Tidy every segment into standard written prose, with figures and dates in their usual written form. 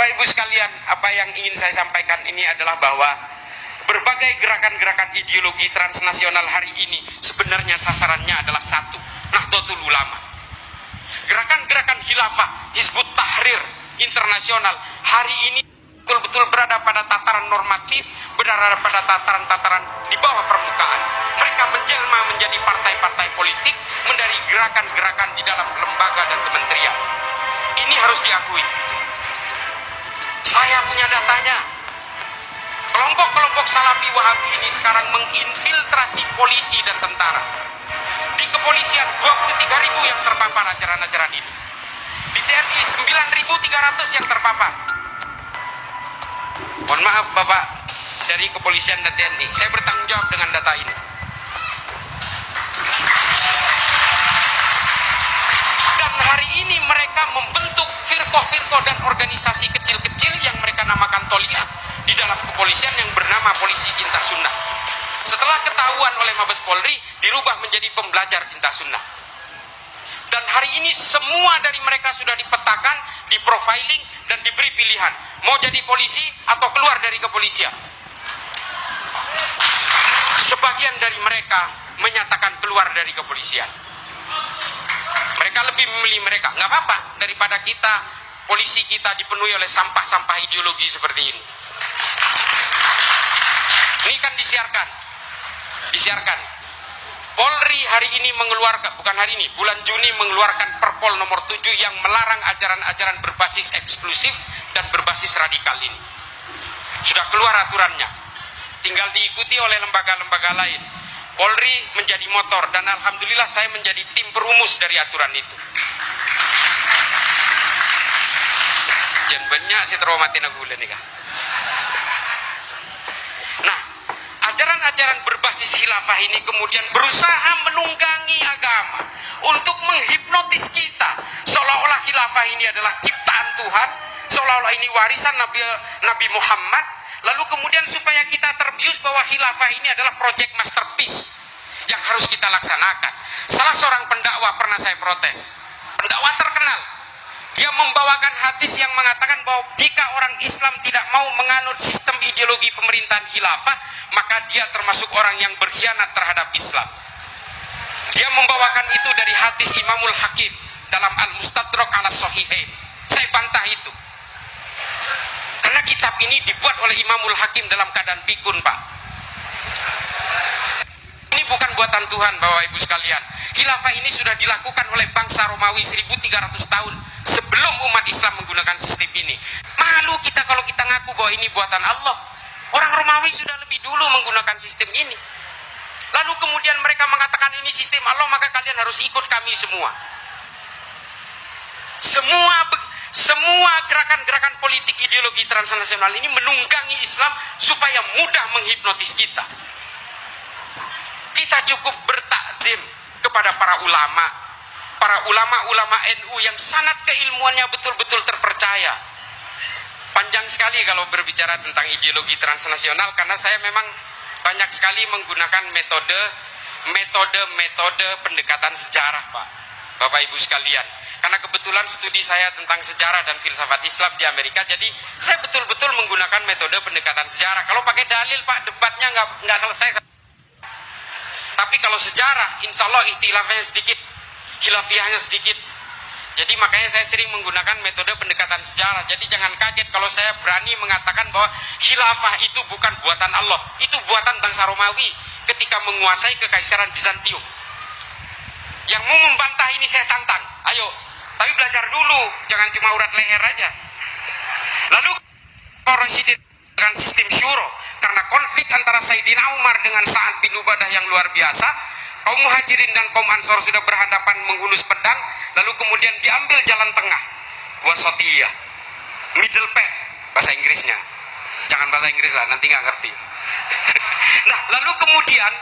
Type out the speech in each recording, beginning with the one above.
Bapak Ibu sekalian, apa yang ingin saya sampaikan ini adalah bahwa berbagai gerakan-gerakan ideologi transnasional hari ini sebenarnya sasarannya adalah satu, Nahdlatul Ulama. Gerakan-gerakan khilafah, Hizbut Tahrir internasional hari ini betul-betul berada pada tataran normatif, berada pada tataran-tataran di bawah permukaan. Mereka menjelma menjadi partai-partai politik, menjadi gerakan-gerakan di dalam lembaga dan kementerian. Ini harus diakui. Saya punya datanya. Kelompok-kelompok Salafi Wahabi ini sekarang menginfiltrasi polisi dan tentara. Di kepolisian 23.000 yang terpapar ajaran-ajaran ini. Di TNI 9.300 yang terpapar. Mohon maaf Bapak dari kepolisian dan TNI, saya bertanggung jawab dengan data ini. Dan hari ini mereka membentuk firqah-firqah dan organisasi kecil-kecil yang mereka namakan Toliah di dalam kepolisian yang bernama Polisi Cinta Sunnah. Setelah ketahuan oleh Mabes Polri, dirubah menjadi pembelajar cinta sunnah. Dan hari ini semua dari mereka sudah dipetakan, diprofiling, dan diberi pilihan. Mau jadi polisi atau keluar dari kepolisian. Sebagian dari mereka menyatakan keluar dari kepolisian. Mereka lebih memilih mereka. Nggak apa-apa daripada kita, polisi kita dipenuhi oleh sampah-sampah ideologi seperti ini. Ini kan disiarkan. Polri hari ini mengeluarkan, bukan hari ini, bulan Juni mengeluarkan Perpol nomor 7 yang melarang ajaran-ajaran berbasis eksklusif dan berbasis radikal ini. Sudah keluar aturannya, tinggal diikuti oleh lembaga-lembaga lain. Polri menjadi motor dan alhamdulillah saya menjadi tim perumus dari aturan itu. Jangan banyak si teromati nagula nih kah. Nah, ajaran-ajaran berbasis khilafah ini kemudian berusaha menunggangi agama untuk menghipnotis kita seolah-olah khilafah ini adalah ciptaan Tuhan, seolah-olah ini warisan Nabi Muhammad, lalu kemudian supaya kita terbius bahwa khilafah ini adalah proyek masterpiece yang harus kita laksanakan. Salah seorang pendakwah pernah saya protes, pendakwah terkenal, dia membawakan hadis yang mengatakan bahwa jika orang Islam tidak mau menganut sistem ideologi pemerintahan khilafah, maka dia termasuk orang yang berkhianat terhadap Islam. Dia membawakan itu dari hadis Imamul Hakim dalam Al-Mustadrak ala Sahihain. Saya bantah itu. Karena kitab ini dibuat oleh Imamul Hakim dalam keadaan pikun, Pak. Ini bukan buatan Tuhan, Bapak Ibu sekalian. Khilafah ini sudah dilakukan oleh bangsa Romawi 1300 tahun sebelum umat Islam menggunakan sistem ini. Malu kita kalau kita ngaku bahwa ini buatan Allah. Orang Romawi sudah lebih dulu menggunakan sistem ini. Lalu kemudian mereka mengatakan ini sistem Allah, maka kalian harus ikut kami semua. Semua gerakan-gerakan politik ideologi transnasional ini menunggangi Islam supaya mudah menghipnotis kita. Kita cukup bertakdim kepada para ulama NU yang sanad keilmuannya betul-betul terpercaya. Panjang sekali kalau berbicara tentang ideologi transnasional, karena saya memang banyak sekali menggunakan metode pendekatan sejarah, Pak, Bapak Ibu sekalian. Karena kebetulan studi saya tentang sejarah dan filsafat Islam di Amerika, jadi saya betul-betul menggunakan metode pendekatan sejarah. Kalau pakai dalil, Pak, debatnya nggak selesai. Tapi kalau sejarah, insya Allah ikhtilafnya sedikit, khilafiyahnya sedikit. Jadi makanya saya sering menggunakan metode pendekatan sejarah. Jadi jangan kaget kalau saya berani mengatakan bahwa khilafah itu bukan buatan Allah, itu buatan bangsa Romawi ketika menguasai kekaisaran Bizantium. Yang mau membantah ini saya tantang, ayo. Tapi belajar dulu, jangan cuma urat leher aja. Lalu presiden dengan sistem syuro, karena konflik antara Sayyidina Umar dengan Sa'ad bin Ubadah yang luar biasa, kaum muhajirin dan kaum ansor sudah berhadapan menghunus pedang, lalu kemudian diambil jalan tengah, wasatiyah, middle path, bahasa Inggrisnya. Jangan bahasa Inggris lah, nanti nggak ngerti. Nah, lalu kemudian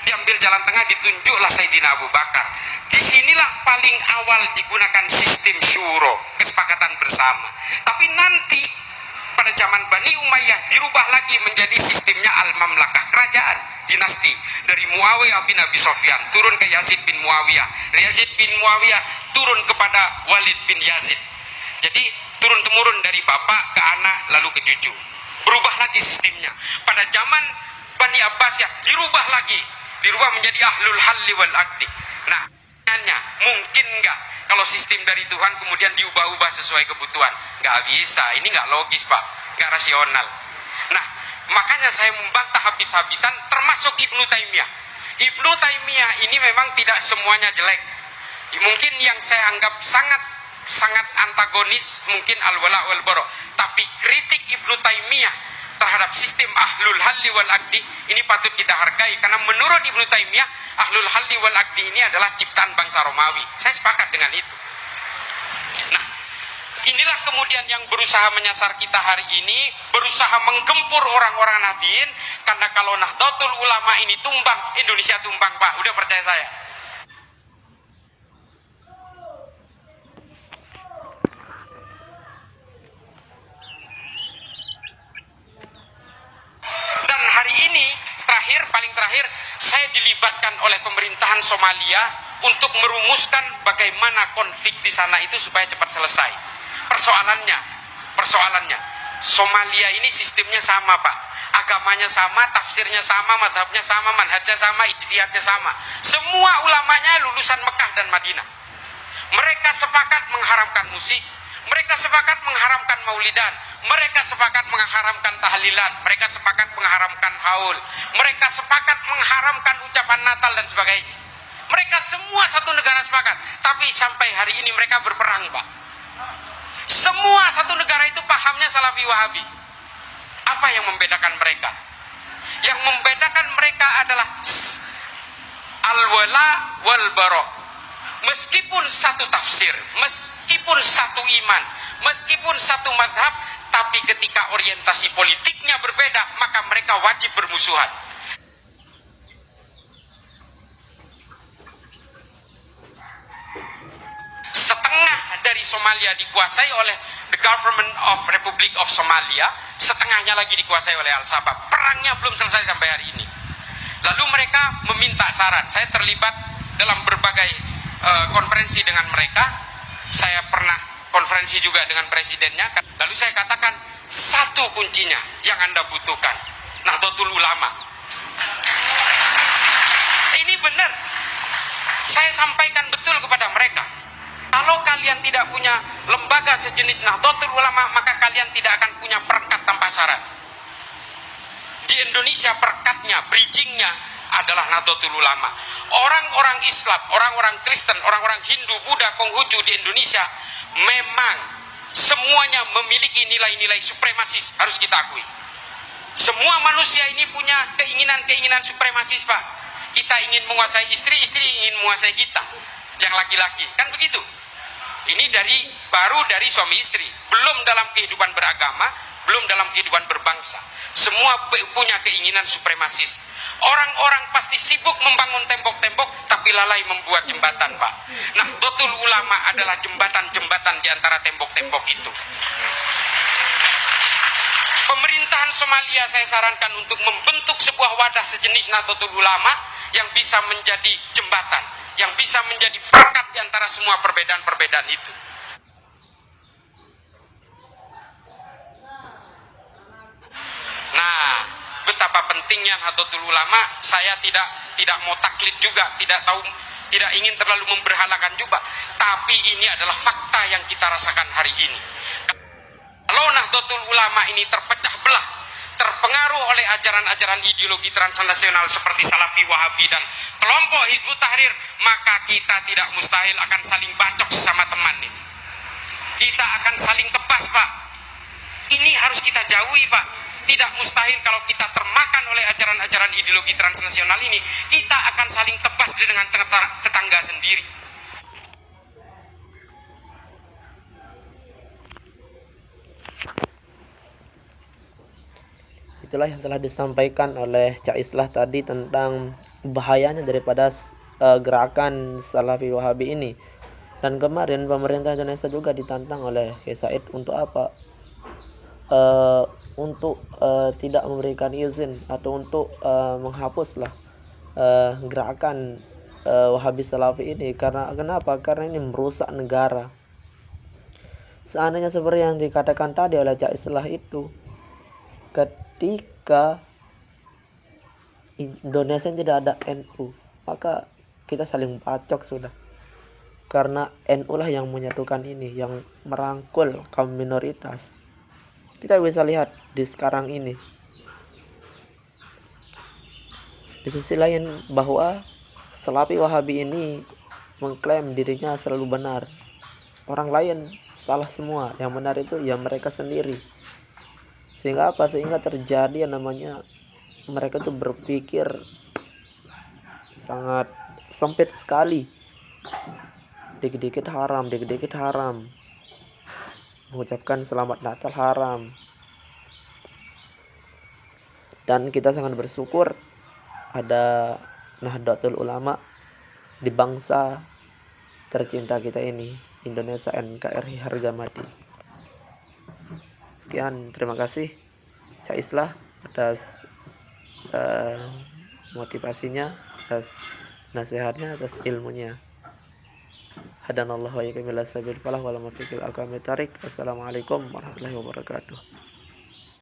diambil jalan tengah, ditunjuklah Sayyidina Abu Bakar. Disinilah paling awal digunakan sistem syuro, kesepakatan bersama. Tapi nanti pada zaman Bani Umayyah dirubah lagi menjadi sistemnya al-mamlakah, kerajaan dinasti dari Muawiyah bin Abi Sofyan turun ke Yazid bin Muawiyah, Yazid bin Muawiyah turun kepada Walid bin Yazid. Jadi turun-temurun dari bapak ke anak lalu ke cucu. Berubah lagi sistemnya. Pada zaman Bani Abbas ya dirubah lagi, dirubah menjadi ahlul halli wal aqdi. Nah, mungkin nggak kalau sistem dari Tuhan kemudian diubah-ubah sesuai kebutuhan? Nggak bisa, ini nggak logis Pak, nggak rasional. Nah, makanya saya membantah habis-habisan termasuk Ibnu Taimiyah. Ibnu Taimiyah ini memang tidak semuanya jelek. Mungkin yang saya anggap sangat antagonis mungkin al-wala wal bara, tapi kritik Ibnu Taimiyah terhadap sistem ahlul halli wal aqdi ini patut kita hargai, karena menurut Ibnu Taimiyah ahlul halli wal aqdi ini adalah ciptaan bangsa Romawi. Saya sepakat dengan itu. Nah, inilah kemudian yang berusaha menyasar kita hari ini, berusaha menggempur orang-orang Nahdliyin, karena kalau Nahdlatul Ulama ini tumbang, Indonesia tumbang Pak, udah percaya saya. Dan hari ini paling terakhir saya dilibatkan oleh pemerintahan Somalia untuk merumuskan bagaimana konflik di sana itu supaya cepat selesai. Persoalannya Somalia ini sistemnya sama Pak, agamanya sama, tafsirnya sama, madhabnya sama, manhajnya sama, ijtihadnya sama. Semua ulamanya lulusan Mekah dan Madinah. Mereka sepakat mengharamkan musik, mereka sepakat mengharamkan maulidan, mereka sepakat mengharamkan tahlilan, mereka sepakat mengharamkan haul, mereka sepakat mengharamkan ucapan Natal dan sebagainya. Mereka semua satu negara sepakat, tapi sampai hari ini mereka berperang Pak. Semua satu negara itu pahamnya Salafi Wahabi. Apa yang membedakan mereka? Yang membedakan mereka adalah al-wala wal bara. Meskipun satu tafsir, meskipun satu iman, meskipun satu mazhab, tapi ketika orientasi politiknya berbeda, maka mereka wajib bermusuhan. Setengah dari Somalia dikuasai oleh the Government of Republic of Somalia, setengahnya lagi dikuasai oleh Al-Shabaab. Perangnya belum selesai sampai hari ini. Lalu mereka meminta saran. Saya terlibat dalam berbagai konferensi dengan mereka. Saya pernah konferensi juga dengan presidennya. Lalu saya katakan, satu kuncinya yang Anda butuhkan, Nahdlatul Ulama. Ini benar. Saya sampaikan betul kepada mereka. Kalau kalian tidak punya lembaga sejenis Nahdlatul Ulama, maka kalian tidak akan punya perekat tanpa syarat. Di Indonesia perekatnya, bridgingnya adalah Nahdlatul Ulama. Orang-orang Islam, orang-orang Kristen, orang-orang Hindu, Buddha, Konghucu di Indonesia memang semuanya memiliki nilai-nilai supremasis, harus kita akui. Semua manusia ini punya keinginan-keinginan supremasis Pak. Kita ingin menguasai istri, istri ingin menguasai kita, yang laki-laki, kan begitu. Ini baru dari suami istri, belum dalam kehidupan beragama, belum dalam kehidupan berbangsa. Semua punya keinginan supremasis. Orang-orang pasti sibuk membangun tembok-tembok, tapi lalai membuat jembatan Pak. Nah, Nahdlatul Ulama adalah jembatan-jembatan di antara tembok-tembok itu. Pemerintahan Somalia saya sarankan untuk membentuk sebuah wadah sejenis Nahdlatul Ulama yang bisa menjadi jembatan, yang bisa menjadi perekat di antara semua perbedaan-perbedaan itu. Nah, betapa pentingnya Nahdlatul Ulama. Saya tidak mau taklid juga, tidak ingin terlalu memberhalakan juga, tapi ini adalah fakta yang kita rasakan hari ini. Kalau Nahdlatul Ulama ini terpecah belah, terpengaruh oleh ajaran-ajaran ideologi transnasional seperti Salafi, Wahabi, dan kelompok Hizbut Tahrir, maka kita tidak mustahil akan saling bacok sesama teman nih. Kita akan saling tebas Pak. Ini harus kita jauhi Pak. Tidak mustahil kalau kita termakan oleh ajaran-ajaran ideologi transnasional ini, kita akan saling tebas dengan tetangga sendiri. Itulah yang telah disampaikan oleh Cak Islah tadi tentang bahayanya daripada gerakan Salafi Wahabi ini. Dan kemarin pemerintah Indonesia juga ditantang oleh Kiai Said untuk apa? Untuk tidak memberikan izin atau untuk menghapuslah gerakan Wahabi Salafi ini. Karena kenapa? Karena ini merusak negara. Seandainya seperti yang dikatakan tadi oleh Cak Islah itu, ketika Indonesia tidak ada NU, maka kita saling bacok sudah. Karena NU lah yang menyatukan ini, yang merangkul kaum minoritas. Kita bisa lihat di sekarang ini. Di sisi lain bahwa Salafi Wahabi ini mengklaim dirinya selalu benar. Orang lain salah semua. Yang benar itu ya mereka sendiri. Sehingga apa? Sehingga terjadi yang namanya mereka tuh berpikir sangat sempit sekali. Dikit-dikit haram, dikit-dikit haram. Mengucapkan selamat Natal haram. Dan kita sangat bersyukur ada Nahdlatul Ulama di bangsa tercinta kita ini, Indonesia NKRI harga mati. Sekian, terima kasih Cak Islah atas motivasinya, atas nasihatnya, atas ilmunya. Hadanallahu wa iyyakum ila sabil falah wal muwaffiq aqwamit thariq. Assalamualaikum warahmatullahi wabarakatuh.